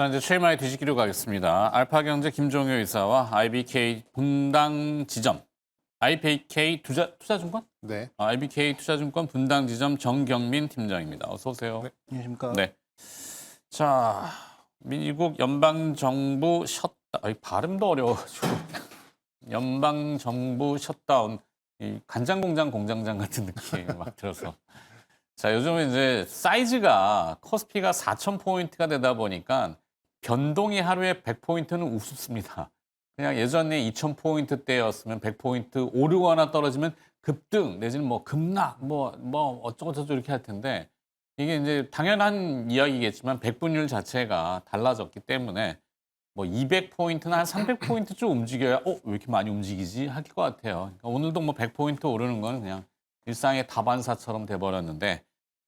자, 이제 최일만의 뒤집기로 가겠습니다. 알파경제 김종효 이사와 IBK 분당 지점, IBK 투자증권? 네. IBK 투자증권 분당 지점 정경민 팀장입니다. 어서 오세요. 네. 안녕하십니까. 네. 자, 미국 연방정부 셧다운, 발음도 어려워가지고 연방정부 셧다운, 이 간장공장 공장장 같은 느낌이 막 들어서. 자, 요즘은 이제 사이즈가 코스피가 4,000포인트가 되다 보니까 변동이 하루에 100포인트는 우습습니다. 그냥 예전에 2,000포인트 때였으면 100포인트 오르거나 떨어지면 급등 내지는 뭐 급락 뭐 어쩌고저쩌고 이렇게 할 텐데 이게 이제 당연한 이야기겠지만 백분율 자체가 달라졌기 때문에 뭐 200포인트나 한 300포인트쯤 움직여야 왜 이렇게 많이 움직이지 할 것 같아요. 그러니까 오늘도 뭐 100포인트 오르는 건 그냥 일상의 다반사처럼 돼버렸는데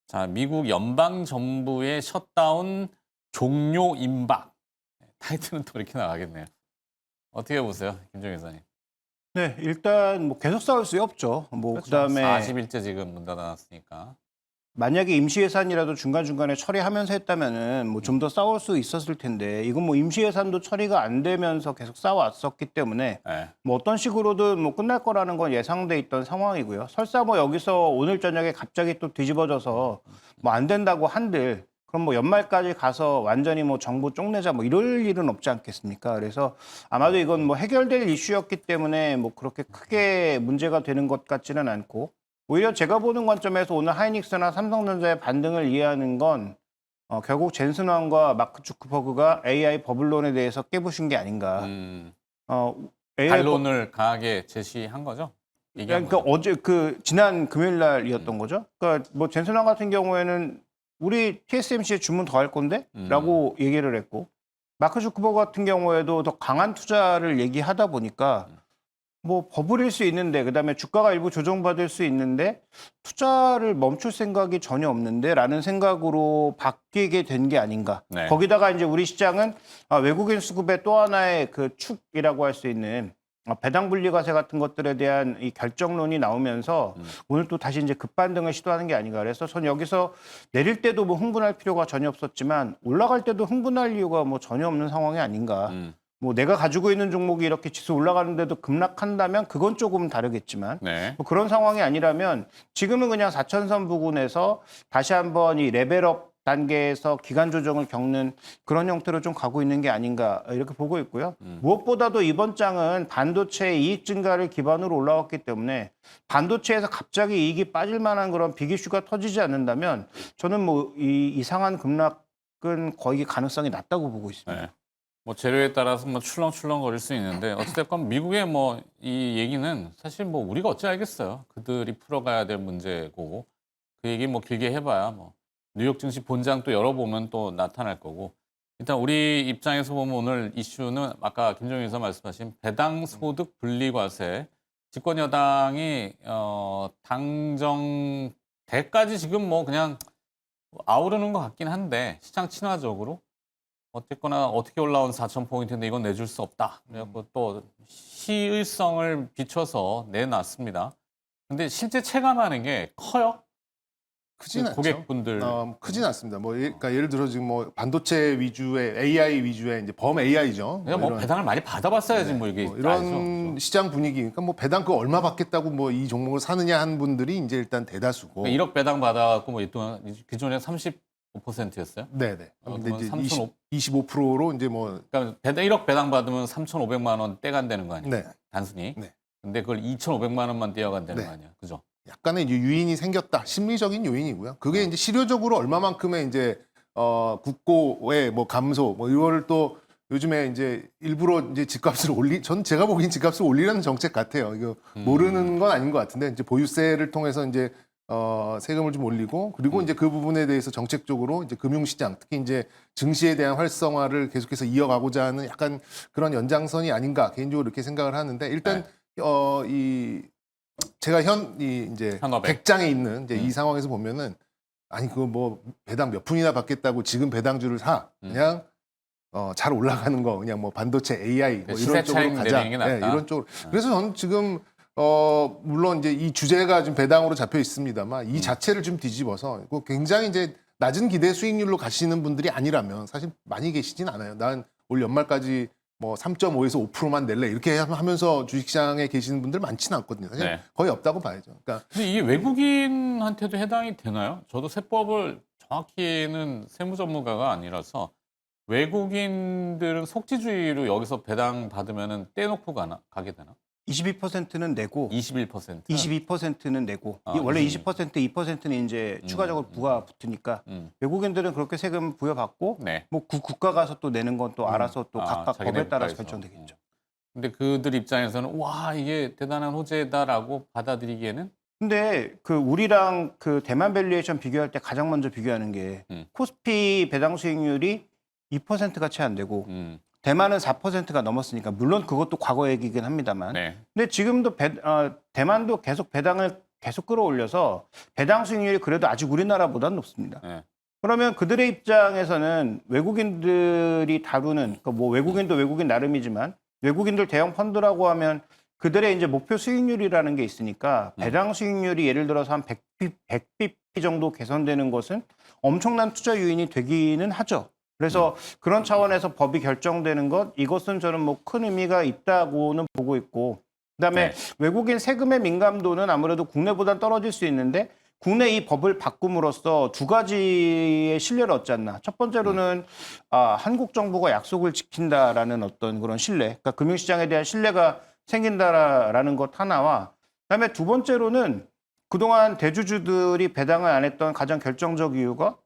자, 미국 연방정부의 셧다운 종료 임박. 타이틀은 또 이렇게 나가겠네요. 어떻게 보세요, 김종현 기자님? 네, 일단 뭐 계속 싸울 수 없죠. 뭐 그렇죠. 그다음에 40일째 지금 문 닫아놨으니까. 만약에 임시 예산이라도 중간중간에 처리하면서 했다면은 뭐 좀 더 싸울 수 있었을 텐데 이건 뭐 임시 예산도 처리가 안 되면서 계속 싸워왔었기 때문에 네. 뭐 어떤 식으로든 뭐 끝날 거라는 건 예상돼 있던 상황이고요. 설사 뭐 여기서 오늘 저녁에 갑자기 또 뒤집어져서 뭐 안 된다고 한들 그럼 뭐 연말까지 가서 완전히 뭐 정부 쪽내자 뭐 이럴 일은 없지 않겠습니까? 그래서 아마도 이건 뭐 해결될 이슈였기 때문에 뭐 그렇게 크게 문제가 되는 것 같지는 않고 오히려 제가 보는 관점에서 오늘 하이닉스나 삼성전자의 반등을 이해하는 건 결국 젠슨 왕과 마크 주크버그가 AI 버블론에 대해서 깨부신 게 아닌가. AI 반론을 강하게 제시한 거죠? 얘기한 그러니까 거죠? 어제 지난 금요일 날이었던 거죠. 그러니까 뭐 젠슨 왕 같은 경우에는 우리 TSMC에 주문 더 할 건데? 라고 얘기를 했고 마크 주크버그 같은 경우에도 더 강한 투자를 얘기하다 보니까 뭐 버블일 수 있는데 그다음에 주가가 일부 조정받을 수 있는데 투자를 멈출 생각이 전혀 없는데 라는 생각으로 바뀌게 된 게 아닌가. 네. 거기다가 이제 우리 시장은 외국인 수급의 또 하나의 그 축이라고 할 수 있는 배당 분리 과세 같은 것들에 대한 이 결정론이 나오면서 오늘 또 다시 이제 급반등을 시도하는 게 아닌가. 그래서 전 여기서 내릴 때도 뭐 흥분할 필요가 전혀 없었지만 올라갈 때도 흥분할 이유가 뭐 전혀 없는 상황이 아닌가. 뭐 내가 가지고 있는 종목이 이렇게 지수 올라가는데도 급락한다면 그건 조금 다르겠지만 네. 뭐 그런 상황이 아니라면 지금은 그냥 4천선 부근에서 다시 한번 이 레벨업 단계에서 기간 조정을 겪는 그런 형태로 좀 가고 있는 게 아닌가 이렇게 보고 있고요. 무엇보다도 이번 장은 반도체 이익 증가를 기반으로 올라왔기 때문에 반도체에서 갑자기 이익이 빠질 만한 그런 빅 이슈가 터지지 않는다면 저는 뭐 이 이상한 급락은 거의 가능성이 낮다고 보고 있습니다. 네. 뭐 재료에 따라서 뭐 출렁출렁거릴 수 있는데 어찌됐건 미국의 뭐 이 얘기는 사실 뭐 우리가 어찌 알겠어요. 그들이 풀어가야 될 문제고 그 얘기 뭐 길게 해봐야 뭐 뉴욕 증시 본장 또 열어보면 또 나타날 거고 일단 우리 입장에서 보면 오늘 이슈는 아까 김종인 의사 말씀하신 배당 소득 분리과세 집권 여당이 당정대까지 지금 뭐 그냥 아우르는 것 같긴 한데 시장 친화적으로 어쨌거나 어떻게 올라온 4,000포인트인데 이건 내줄 수 없다. 그래갖고 또 시의성을 비춰서 내놨습니다. 근데 실제 체감하는 게 커요? 크진 않죠. 고객분들. 크진 않습니다. 뭐 그러니까 예를 들어 지금 뭐 반도체 위주의 AI 위주의 이제 범 AI죠. 그냥 뭐 배당을 많이 받아봤어야지 뭐 이게 이런 알죠. 시장 분위기. 그러니까 뭐 배당 그 얼마 받겠다고 뭐 이 종목을 사느냐 한 분들이 이제 일단 대다수고. 그러니까 1억 배당 받아갖고 뭐 이동안 기존에 35%였어요. 네네. 근데 그러면 이제 3,500. 25%로 이제 뭐 그러니까 1억 배당 받으면 3,500만 원 떼간다는 거 아니에요? 네. 단순히. 네. 근데 그걸 2,500만 원만 떼어간다는 네. 거 아니에요? 그죠? 약간의 이제 유인이 생겼다. 심리적인 요인이고요. 그게 이제 실효적으로 얼마만큼의 이제 국고의 뭐 감소 뭐 이거를 또 요즘에 이제 일부러 이제 집값을 전 제가 보기엔 집값을 올리려는 정책 같아요. 이거 모르는 건 아닌 것 같은데 이제 보유세를 통해서 이제 세금을 좀 올리고 그리고 이제 그 부분에 대해서 정책적으로 이제 금융시장 특히 이제 증시에 대한 활성화를 계속해서 이어가고자 하는 약간 그런 연장선이 아닌가 개인적으로 이렇게 생각을 하는데 일단 제가 이제 현업에. 100장에 있는 이제 이 상황에서 보면은 아니 그거 뭐 배당 몇 푼이나 받겠다고 지금 배당주를 사 그냥 잘 올라가는 거 그냥 뭐 반도체 AI 뭐 시세 이런 쪽으로 차익 가자. 내리는 게 낫다. 네, 이런 쪽으로. 그래서 저는 지금 물론 이제 이 주제가 좀 배당으로 잡혀 있습니다만 이 자체를 좀 뒤집어서 굉장히 이제 낮은 기대 수익률로 가시는 분들이 아니라면 사실 많이 계시진 않아요. 난 올 연말까지 뭐 3.5에서 5%만 낼래 이렇게 하면서 주식시장에 계시는 분들 많지는 않거든요. 사실 네. 거의 없다고 봐야죠. 그러니까 근데 이게 외국인한테도 해당이 되나요? 저도 세법을 정확히는 세무 전문가가 아니라서 외국인들은 속지주의로 여기서 배당 받으면은 떼놓고 가게 되나? 22%는 내고 21%? 22%는 내고 아, 원래 22%, 2%는 이제 추가적으로 부가 붙으니까 외국인들은 그렇게 세금 부여받고 네. 뭐 국가 가서 또 내는 건 또 알아서 또 아, 각각 자기네 법에 따라서 국가에서. 결정되겠죠. 근데 그들 입장에서는 와 이게 대단한 호재다라고 받아들이기에는 근데 그 우리랑 그 대만 밸류에이션 비교할 때 가장 먼저 비교하는 게 코스피 배당 수익률이 2%가 채 안 되고 대만은 4%가 넘었으니까 물론 그것도 과거 얘기긴 합니다만 네. 근데 지금도 대만도 계속 배당을 계속 끌어올려서 배당 수익률이 그래도 아직 우리나라보다는 높습니다. 네. 그러면 그들의 입장에서는 외국인들이 다루는 그러니까 뭐 외국인도 외국인 나름이지만 외국인들 대형 펀드라고 하면 그들의 이제 목표 수익률이라는 게 있으니까 배당 수익률이 예를 들어서 한 100bp 정도 개선되는 것은 엄청난 투자 요인이 되기는 하죠. 그래서 그런 차원에서 법이 결정되는 것 이것은 저는 뭐 큰 의미가 있다고는 보고 있고 그다음에 네. 외국인 세금의 민감도는 아무래도 국내보단 떨어질 수 있는데 국내 이 법을 바꿈으로써 두 가지의 신뢰를 얻지 않나. 첫 번째로는 한국 정부가 약속을 지킨다라는 어떤 그런 신뢰, 그러니까 금융시장에 대한 신뢰가 생긴다라는 것 하나와 그다음에 두 번째로는 그동안 대주주들이 배당을 안 했던 가장 결정적 이유가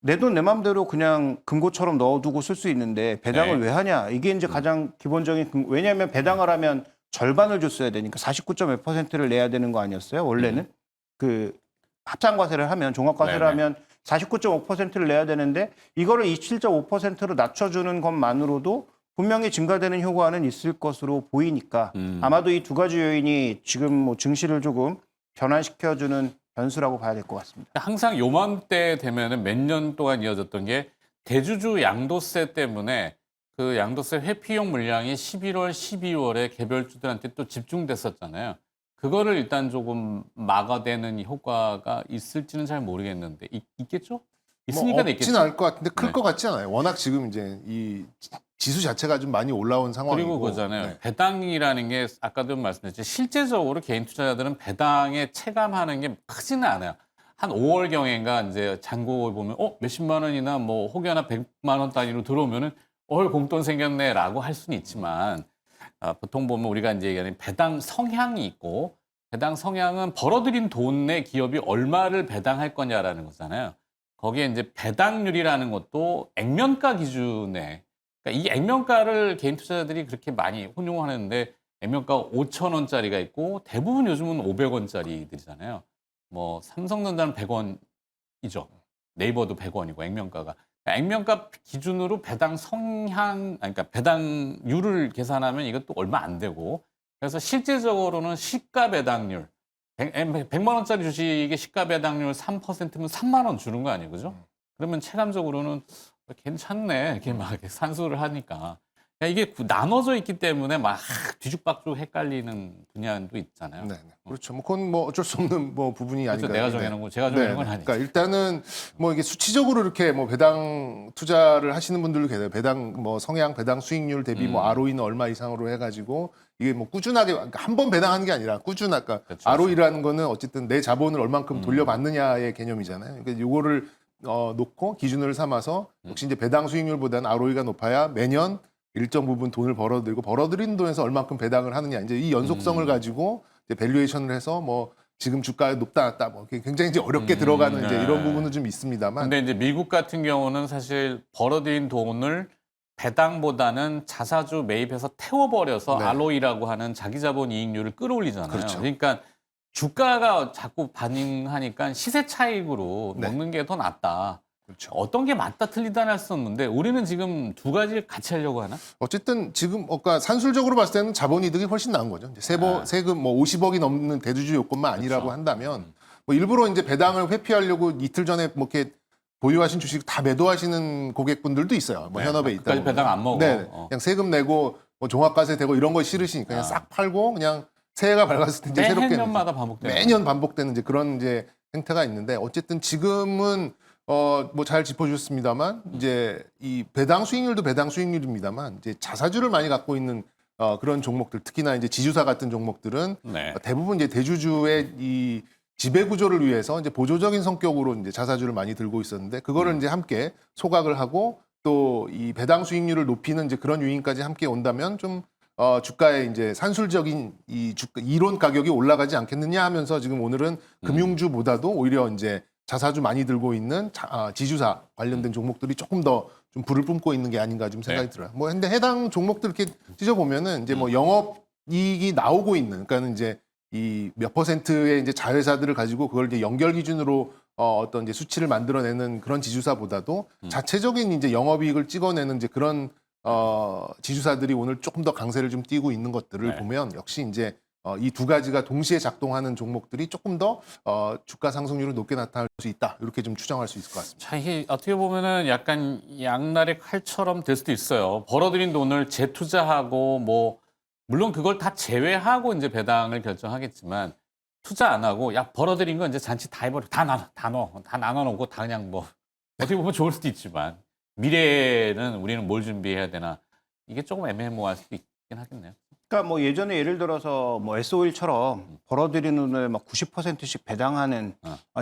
내 돈 내 맘대로 그냥 금고처럼 넣어두고 쓸 수 있는데 배당을 네. 왜 하냐. 이게 이제 가장 기본적인 왜냐하면 배당을 하면 절반을 줬어야 되니까 49.1%를 내야 되는 거 아니었어요? 원래는 그 합산과세를 하면 종합과세를 네네. 하면 49.5%를 내야 되는데 이거를 27.5%로 낮춰주는 것만으로도 분명히 증가되는 효과는 있을 것으로 보이니까 아마도 이 두 가지 요인이 지금 뭐 증시를 조금 변환시켜주는 변수라고 봐야 될 것 같습니다. 항상 요맘때 되면은 몇 년 동안 이어졌던 게 대주주 양도세 때문에 그 양도세 회피용 물량이 11월, 12월에 개별주들한테 또 집중됐었잖아요. 그거를 일단 조금 막아내는 효과가 있을지는 잘 모르겠는데 있겠죠? 있으니까 뭐 있겠죠. 없진 않을 것 같은데 클 네. 것 같지 않아요. 워낙 지금 이제 이 지수 자체가 좀 많이 올라온 상황이고. 그리고 그거잖아요. 네. 배당이라는 게 아까도 말씀드렸지 실제적으로 개인 투자자들은 배당에 체감하는 게 크지는 않아요. 한 5월 경인가 이제 잔고를 보면 몇십만 원이나 뭐 혹여나 100만 원 단위로 들어오면은 공돈 생겼네라고 할 수는 있지만 보통 보면 우리가 이제 얘기하는 배당 성향이 있고 배당 성향은 벌어들인 돈에 기업이 얼마를 배당할 거냐라는 거잖아요. 거기에 이제 배당률이라는 것도 액면가 기준에 그러니까 이 액면가를 개인 투자자들이 그렇게 많이 혼용하는데 액면가 5,000원짜리가 있고 대부분 요즘은 500원짜리들이잖아요. 뭐 삼성전자는 100원이죠. 네이버도 100원이고 액면가가. 그러니까 액면가 기준으로 배당 성향, 그러니까 배당률을 계산하면 이것도 얼마 안 되고 그래서 실제적으로는 시가 배당률 100만 원짜리 주식의 시가 배당률 3%면 3만 원 주는 거 아니에요, 그죠? 그러면 체감적으로는 괜찮네, 이렇게 막 이렇게 산수를 하니까. 그러니까 이게 나눠져 있기 때문에 막 뒤죽박죽 헷갈리는 분야도 있잖아요. 네, 네. 그렇죠. 뭐 그건 뭐 어쩔 수 없는 뭐 부분이 그래서 아닌가. 내가 정해놓은 거, 제가 정해놓은 건 아니죠. 그러니까 일단은 뭐 이게 수치적으로 이렇게 뭐 배당 투자를 하시는 분들도 계세요. 배당 뭐 성향, 배당 수익률 대비 뭐 ROE는 얼마 이상으로 해가지고 이게 뭐 꾸준하게 한 번 배당하는 게 아니라 꾸준하까 그렇죠. ROE라는 거는 어쨌든 내 자본을 얼만큼 돌려받느냐의 개념이잖아요. 그러니까 요거를 놓고 기준을 삼아서 역시 이제 배당 수익률보다는 ROE가 높아야 매년 일정 부분 돈을 벌어들인 돈에서 얼만큼 배당을 하느냐 이제 이 연속성을 가지고 이제 밸류에이션을 해서 뭐 지금 주가가 높다 낮다 뭐 굉장히 이제 어렵게 들어가는 이제 이런 부분은 좀 있습니다만. 근데 이제 미국 같은 경우는 사실 벌어들인 돈을 배당보다는 자사주 매입해서 태워버려서 네. ROE라고 하는 자기 자본 이익률을 끌어올리잖아요. 그렇죠. 그러니까 주가가 자꾸 반응하니까 시세 차익으로 네. 먹는 게 더 낫다. 그렇죠. 어떤 게 맞다 틀리다는 할 수 없는데 우리는 지금 두 가지를 같이 하려고 하나? 어쨌든 지금 그러니까 산술적으로 봤을 때는 자본이득이 훨씬 나은 거죠. 이제 세금 뭐 50억이 넘는 대주주 요건만 아니라고 그렇죠. 한다면 뭐 일부러 이제 배당을 회피하려고 이틀 전에 뭐 이렇게 보유하신 주식 다 매도하시는 고객분들도 있어요. 뭐 네, 현업에 있다. 그까지 배당 안 먹어. 네, 그냥 세금 내고 뭐 종합과세 되고 이런 거 싫으시니까 그냥 싹 팔고 그냥 새해가 밝았을 때 이제 새롭게 매년마다 반복되는 매년 반복되는 이제 그런 이제 행태가 있는데 어쨌든 지금은 뭐 잘 짚어주셨습니다만 이제 이 배당 수익률도 배당 수익률입니다만 이제 자사주를 많이 갖고 있는 그런 종목들 특히나 이제 지주사 같은 종목들은 네. 대부분 이제 대주주의 이 지배 구조를 위해서 이제 보조적인 성격으로 이제 자사주를 많이 들고 있었는데 그거를 이제 함께 소각을 하고 또 이 배당 수익률을 높이는 이제 그런 요인까지 함께 온다면 좀 주가의 이제 산술적인 이 주가 이론 가격이 올라가지 않겠느냐 하면서 지금 오늘은 금융주보다도 오히려 이제 자사주 많이 들고 있는 지주사 관련된 종목들이 조금 더 좀 불을 뿜고 있는 게 아닌가 좀 생각이 들어요. 뭐 근데 해당 종목들 이렇게 찢어 보면은 이제 뭐 영업 이익이 나오고 있는 그러니까는 이제 이 몇 퍼센트의 이제 자회사들을 가지고 그걸 이제 연결 기준으로 어떤 이제 수치를 만들어내는 그런 지주사보다도 자체적인 이제 영업이익을 찍어내는 이제 그런 지주사들이 오늘 조금 더 강세를 좀 띠고 있는 것들을 네. 보면 역시 이제 이 두 가지가 동시에 작동하는 종목들이 조금 더 주가 상승률을 높게 나타날 수 있다 이렇게 좀 추정할 수 있을 것 같습니다. 자, 이게 어떻게 보면은 약간 양날의 칼처럼 될 수도 있어요. 벌어들인 돈을 재투자하고 뭐 물론 그걸 다 제외하고 이제 배당을 결정하겠지만 투자 안 하고 야 벌어들인 거 이제 잔치 다 해버려 다 나눠 놓고 다 그냥 뭐 어떻게 보면 좋을 수도 있지만 미래에는 우리는 뭘 준비해야 되나 이게 조금 애매모호할 수도 있긴 하겠네요. 그러니까 뭐 예전에 예를 들어서 뭐 S-오일처럼 벌어들이는 돈을 막 90%씩 배당하는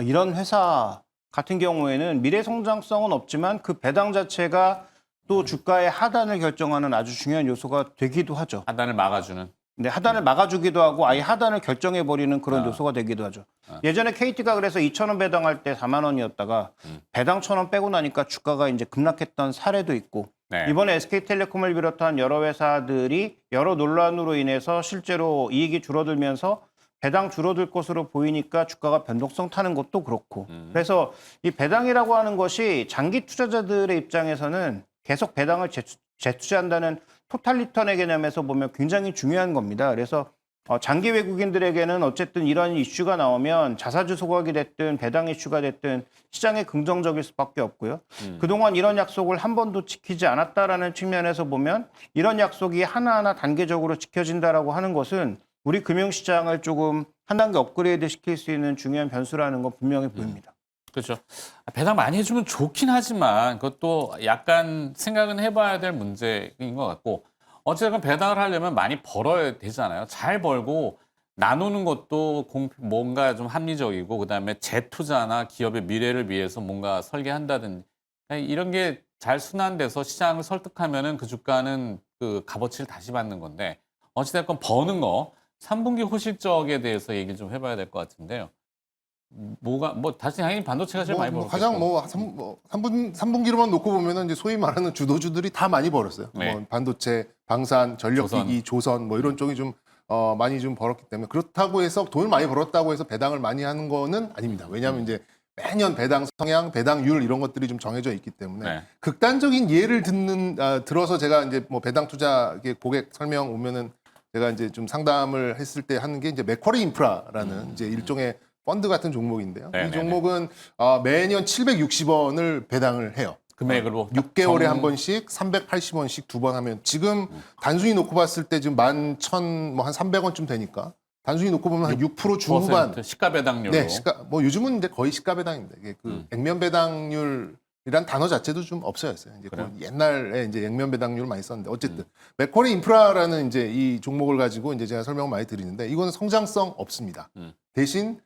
이런 회사 같은 경우에는 미래 성장성은 없지만 그 배당 자체가 또 주가의 하단을 결정하는 아주 중요한 요소가 되기도 하죠. 하단을 막아주는. 근데 하단을 막아주기도 하고 아예 하단을 결정해버리는 그런 요소가 되기도 하죠. 예전에 KT가 그래서 2,000원 배당할 때 4만 원이었다가 배당 1,000원 빼고 나니까 주가가 이제 급락했던 사례도 있고 네. 이번에 SK텔레콤을 비롯한 여러 회사들이 여러 논란으로 인해서 실제로 이익이 줄어들면서 배당 줄어들 것으로 보이니까 주가가 변동성 타는 것도 그렇고 그래서 이 배당이라고 하는 것이 장기 투자자들의 입장에서는 계속 배당을 재투자한다는 토탈 리턴의 개념에서 보면 굉장히 중요한 겁니다. 그래서 장기 외국인들에게는 어쨌든 이런 이슈가 나오면 자사주 소각이 됐든 배당 이슈가 됐든 시장에 긍정적일 수밖에 없고요. 그동안 이런 약속을 한 번도 지키지 않았다라는 측면에서 보면 이런 약속이 하나하나 단계적으로 지켜진다라고 하는 것은 우리 금융시장을 조금 한 단계 업그레이드 시킬 수 있는 중요한 변수라는 건 분명히 보입니다. 그렇죠. 배당 많이 해주면 좋긴 하지만 그것도 약간 생각은 해봐야 될 문제인 것 같고 어쨌든 배당을 하려면 많이 벌어야 되잖아요. 잘 벌고 나누는 것도 뭔가 좀 합리적이고 그다음에 재투자나 기업의 미래를 위해서 뭔가 설계한다든지 이런 게 잘 순환돼서 시장을 설득하면은 그 주가는 그 값어치를 다시 받는 건데 어찌됐건 버는 거 3분기 호실적에 대해서 얘기를 좀 해봐야 될 것 같은데요. 뭐가 다시 당연히 반도체가 제일 많이 벌었고 가장 3분기로만 놓고 보면은 이제 소위 말하는 주도주들이 다 많이 벌었어요. 네. 뭐 반도체, 방산, 전력기기, 조선 뭐 이런 쪽이 좀 많이 좀 벌었기 때문에 그렇다고 해서 돈을 많이 벌었다고 해서 배당을 많이 하는 거는 아닙니다. 왜냐하면 이제 매년 배당 성향, 배당률 이런 것들이 좀 정해져 있기 때문에 네. 극단적인 예를 들어서 제가 이제 뭐 배당 투자 고객 설명 오면은 제가 이제 좀 상담을 했을 때 하는 게 이제 맥쿼리 인프라라는 이제 일종의 펀드 같은 종목인데요. 네네네. 이 종목은 매년 760원을 배당을 해요. 금액으로 6개월에 한 번씩 380원씩 두 번 하면 지금 단순히 놓고 봤을 때 지금 11,000 뭐 한 300원쯤 되니까 단순히 놓고 보면 한 6% 중후반. 시가 배당률로. 네, 뭐 요즘은 이제 거의 시가 배당입니다. 이게 그 액면 배당률이란 단어 자체도 좀 없어졌어요. 이제 그 옛날에 이제 액면 배당률을 많이 썼는데 어쨌든 맥쿼리 인프라라는 이제 이 종목을 가지고 이제 제가 설명을 많이 드리는데 이거는 성장성 없습니다. 대신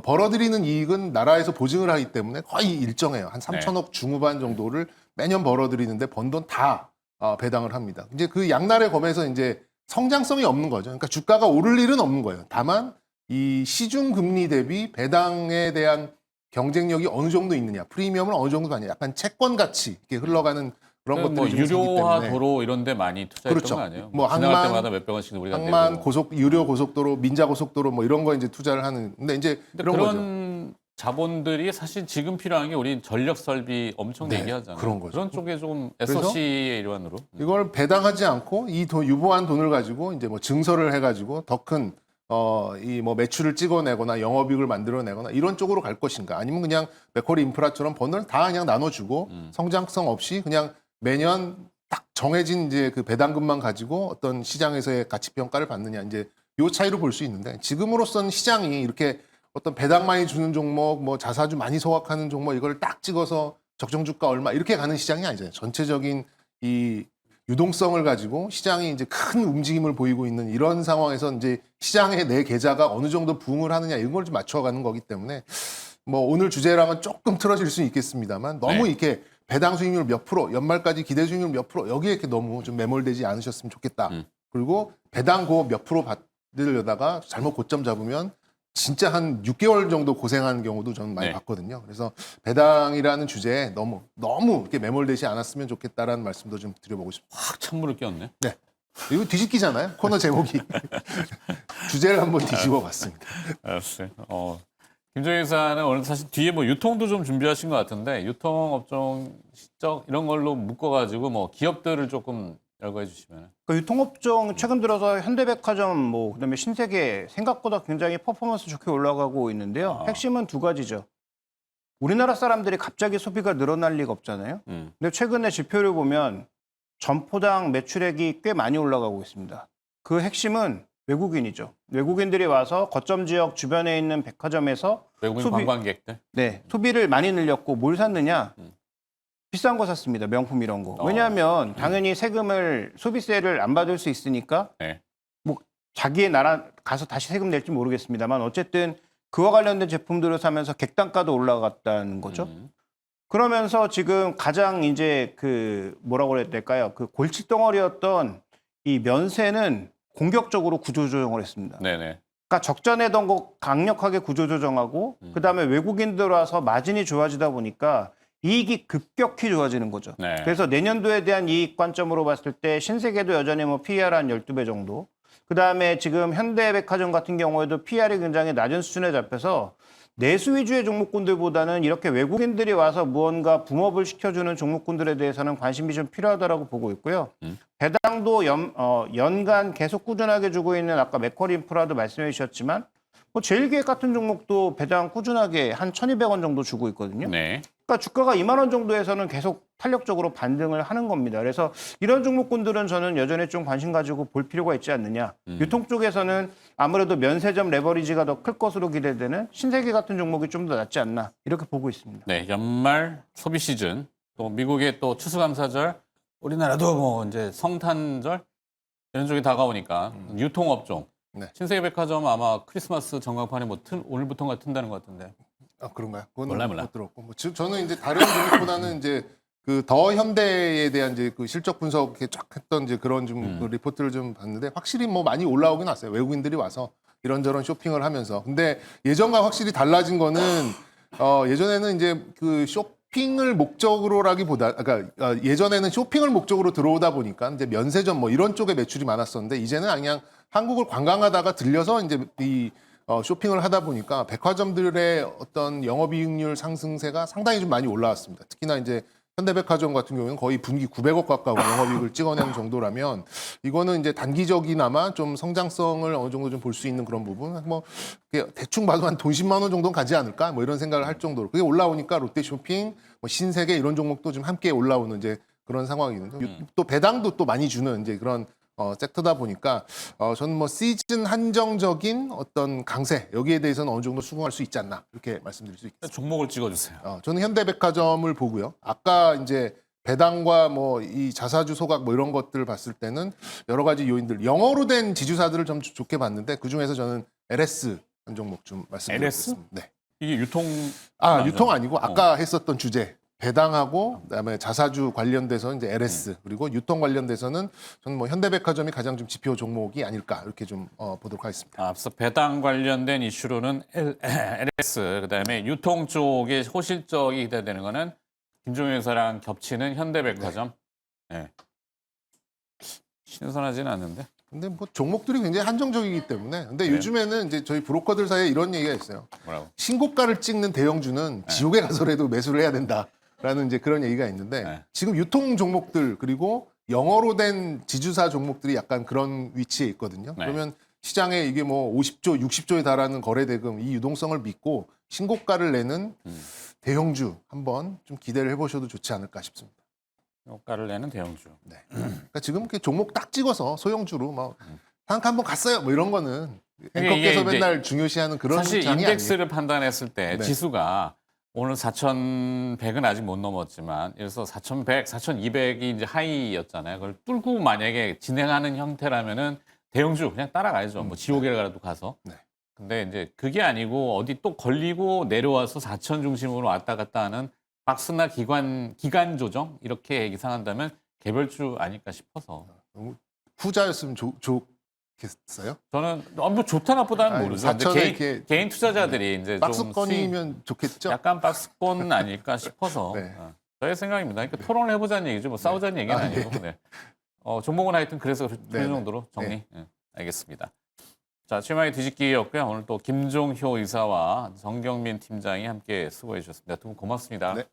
벌어들이는 이익은 나라에서 보증을 하기 때문에 거의 일정해요. 한 3천억 중후반 정도를 매년 벌어들이는데 번 돈 다 배당을 합니다. 이제 그 양날의 검에서 이제 성장성이 없는 거죠. 그러니까 주가가 오를 일은 없는 거예요. 다만 이 시중 금리 대비 배당에 대한 경쟁력이 어느 정도 있느냐, 프리미엄을 어느 정도 받느냐, 약간 채권 같이 이렇게 흘러가는 그런 것들이 뭐 좀 있기 유료화 때문에. 도로 이런 데 많이 투자했던 그렇죠. 거 아니에요? 뭐 지나갈 항만, 때마다 몇백 원씩 우리가 항만 내고. 유료 고속도로, 민자 고속도로 뭐 이런 거 이제 투자를 하는데 이제 근데 그런 거죠. 그런 자본들이 사실 지금 필요한 게 우리 전력 설비 엄청 네, 얘기하잖아요. 그런 거죠. 그런 쪽에 좀 그래서 SOC의 일환으로. 이걸 배당하지 않고 이 유보한 돈을 가지고 이제 뭐 증설을 해가지고 더 큰 이 뭐 매출을 찍어내거나 영업이익을 만들어내거나 이런 쪽으로 갈 것인가 아니면 그냥 맥쿼리 인프라처럼 번을 다 그냥 나눠주고 성장성 없이 그냥 매년 딱 정해진 이제 그 배당금만 가지고 어떤 시장에서의 가치 평가를 받느냐 이제 요 차이로 볼 수 있는데 지금으로서는 시장이 이렇게 어떤 배당 많이 주는 종목, 뭐 자사주 많이 소각하는 종목 이걸 딱 찍어서 적정 주가 얼마 이렇게 가는 시장이 아니잖아요. 전체적인 이 유동성을 가지고 시장이 이제 큰 움직임을 보이고 있는 이런 상황에서 이제 시장의 내 계좌가 어느 정도 부응을 하느냐 이런 걸 좀 맞춰가는 거기 때문에 뭐 오늘 주제랑은 조금 틀어질 수 있겠습니다만 너무 네. 이렇게 배당 수익률 몇 프로, 연말까지 기대 수익률 몇 프로 여기에 이렇게 너무 좀 매몰되지 않으셨으면 좋겠다. 그리고 배당 고 몇 프로 받으려다가 잘못 고점 잡으면 진짜 한 6개월 정도 고생한 경우도 저는 많이 네. 봤거든요. 그래서 배당이라는 주제에 너무 이렇게 매몰되지 않았으면 좋겠다라는 말씀도 좀 드려보고 싶습니다. 확 찬물을 끼얹네. 네. 이거 뒤집기잖아요. 코너 제목이. 주제를 한번 뒤집어 봤습니다. 알았어요. 김정희 기사는 오늘 사실 뒤에 뭐 유통도 좀 준비하신 것 같은데 유통업종 실적 이런 걸로 묶어가지고 뭐 기업들을 조금 열거해 주시면. 그 유통업종 최근 들어서 현대백화점 뭐 그다음에 신세계 생각보다 굉장히 퍼포먼스 좋게 올라가고 있는데요. 핵심은 두 가지죠. 우리나라 사람들이 갑자기 소비가 늘어날 리가 없잖아요. 근데 최근에 지표를 보면 점포당 매출액이 꽤 많이 올라가고 있습니다. 그 핵심은 외국인이죠. 외국인들이 와서 거점 지역 주변에 있는 백화점에서 외국인 관광객들. 네, 소비를 많이 늘렸고 뭘 샀느냐? 비싼 거 샀습니다. 명품 이런 거. 왜냐하면 당연히 세금을 소비세를 안 받을 수 있으니까 네. 뭐 자기의 나라 가서 다시 세금 낼지 모르겠습니다만 어쨌든 그와 관련된 제품들을 사면서 객단가도 올라갔다는 거죠. 그러면서 지금 가장 이제 그 뭐라고 그래야 될까요? 그 골칫덩어리였던 이 면세는 공격적으로 구조조정을 했습니다. 네네. 그러니까 적자 내던 거 강력하게 구조조정하고 그다음에 외국인들 와서 마진이 좋아지다 보니까 이익이 급격히 좋아지는 거죠. 네. 그래서 내년도에 대한 이익 관점으로 봤을 때 신세계도 여전히 뭐 PER 한 12배 정도. 그다음에 지금 현대백화점 같은 경우에도 PER이 굉장히 낮은 수준에 잡혀서 내수 위주의 종목군들보다는 이렇게 외국인들이 와서 무언가 붐업을 시켜주는 종목군들에 대해서는 관심이 좀 필요하다라고 보고 있고요. 배당도 연간 계속 꾸준하게 주고 있는 아까 맥쿼리 인프라도 말씀해 주셨지만 뭐 제일기획 같은 종목도 배당 꾸준하게 한 1,200원 정도 주고 있거든요. 네. 그러니까 주가가 2만 원 정도에서는 계속 탄력적으로 반등을 하는 겁니다. 그래서 이런 종목군들은 저는 여전히 좀 관심 가지고 볼 필요가 있지 않느냐. 유통 쪽에서는 아무래도 면세점 레버리지가 더 클 것으로 기대되는 신세계 같은 종목이 좀 더 낫지 않나 이렇게 보고 있습니다. 네. 연말 소비 시즌 또 미국의 또 추수감사절 우리나라도 뭐 이제 성탄절 이런 쪽이 다가오니까 유통업종. 네. 신세계백화점 아마 크리스마스 전광판이 뭐 오늘부터인가 튼다는 것 같은데. 아 그런가요? 그건 몰라. 못 들었고. 뭐 저는 이제 다른 종목보다는 이제 그 더 현대에 대한 이제 그 실적 분석 이렇게 쫙 했던 이제 그런 좀 그 리포트를 좀 봤는데 확실히 뭐 많이 올라오긴 왔어요. 외국인들이 와서 이런저런 쇼핑을 하면서. 근데 예전과 확실히 달라진 거는 예전에는 이제 그 쇼핑을 목적으로라기보다 그러니까 예전에는 쇼핑을 목적으로 들어오다 보니까 이제 면세점 뭐 이런 쪽에 매출이 많았었는데 이제는 그냥 한국을 관광하다가 들려서 이제 이 쇼핑을 하다 보니까 백화점들의 어떤 영업이익률 상승세가 상당히 좀 많이 올라왔습니다. 특히나 이제 현대백화점 같은 경우는 거의 분기 900억 가까운 영업이익을 찍어내는 정도라면 이거는 이제 단기적이나마 좀 성장성을 어느 정도 좀 볼 수 있는 그런 부분 뭐 대충 봐도 한 돈 10만 원 정도는 가지 않을까 뭐 이런 생각을 할 정도로 그게 올라오니까 롯데쇼핑, 뭐 신세계 이런 종목도 좀 함께 올라오는 이제 그런 상황이거든요. 또 배당도 또 많이 주는 이제 그런 섹터다 보니까 저는 뭐 시즌 한정적인 어떤 강세 여기에 대해서는 어느 정도 수긍할 수 있지 않나 이렇게 말씀드릴 수 있겠습니다. 종목을 찍어주세요. 저는 현대백화점을 보고요. 아까 이제 배당과 뭐 이 자사주 소각 뭐 이런 것들을 봤을 때는 여러 가지 요인들 영어로 된 지주사들을 좀 좋게 봤는데 그 중에서 저는 LS 한 종목 좀 말씀드리겠습니다. 네. 이게 유통 유통 아니고 아까 했었던 주제. 배당하고 그다음에 자사주 관련돼서 이제 LS 그리고 유통 관련돼서는 저는 뭐 현대백화점이 가장 좀 지표 종목이 아닐까 이렇게 좀 보도록 하겠습니다. 앞서 배당 관련된 이슈로는 LS 그다음에 유통 쪽의 호실적이 기대되는 거는 김종현 회사랑 겹치는 현대백화점. 네. 신선하지는 않는데. 근데 뭐 종목들이 굉장히 한정적이기 때문에 근데 그래요? 요즘에는 이제 저희 브로커들 사이에 이런 얘기가 있어요. 뭐라고? 신고가를 찍는 대형주는 지옥에 가서라도 매수를 해야 된다라는 이제 그런 얘기가 있는데 네. 지금 유통 종목들 그리고 영어로 된 지주사 종목들이 약간 그런 위치에 있거든요. 네. 그러면 시장에 이게 뭐 50조, 60조에 달하는 거래 대금 이 유동성을 믿고 신고가를 내는 대형주 한번 좀 기대를 해보셔도 좋지 않을까 싶습니다. 효과를 내는 대형주. 네. 그러니까 지금 이렇게 종목 딱 찍어서 소형주로 막 상한가 한번 갔어요. 뭐 이런 거는 이게 앵커께서 이제 맨날 중요시하는 그런 사실 장이 인덱스를 판단했을 때 네. 지수가 오늘 4,100은 아직 못 넘었지만, 그래서 4,100, 4,200이 이제 하이였잖아요. 그걸 뚫고 만약에 진행하는 형태라면은 대형주 그냥 따라가야죠. 뭐 지옥이라도 가서. 네. 근데 이제 그게 아니고 어디 또 걸리고 내려와서 4천 중심으로 왔다 갔다 하는 박스나 기간 조정 이렇게 예상한다면 개별주 아닐까 싶어서 후자였으면 좋겠어요. 저는 뭐 좋다 나쁘다는 아니, 모르죠. 근데 4천에 개인, 이렇게 개인 투자자들이 이제 좀 박스권이면 좋겠죠. 약간 박스권 아닐까 싶어서 네. 저의 생각입니다. 그러니까 토론을 해보자는 얘기죠. 뭐 싸우자는 얘기는 아, 아니고. 네. 종목은 하여튼 그래서 그 네, 네. 정도로 정리. 알겠습니다. 자, 최마의 뒤집기였고요. 오늘 또 김종효 이사와 정경민 팀장이 함께 수고해 주셨습니다. 두 분 고맙습니다. 네.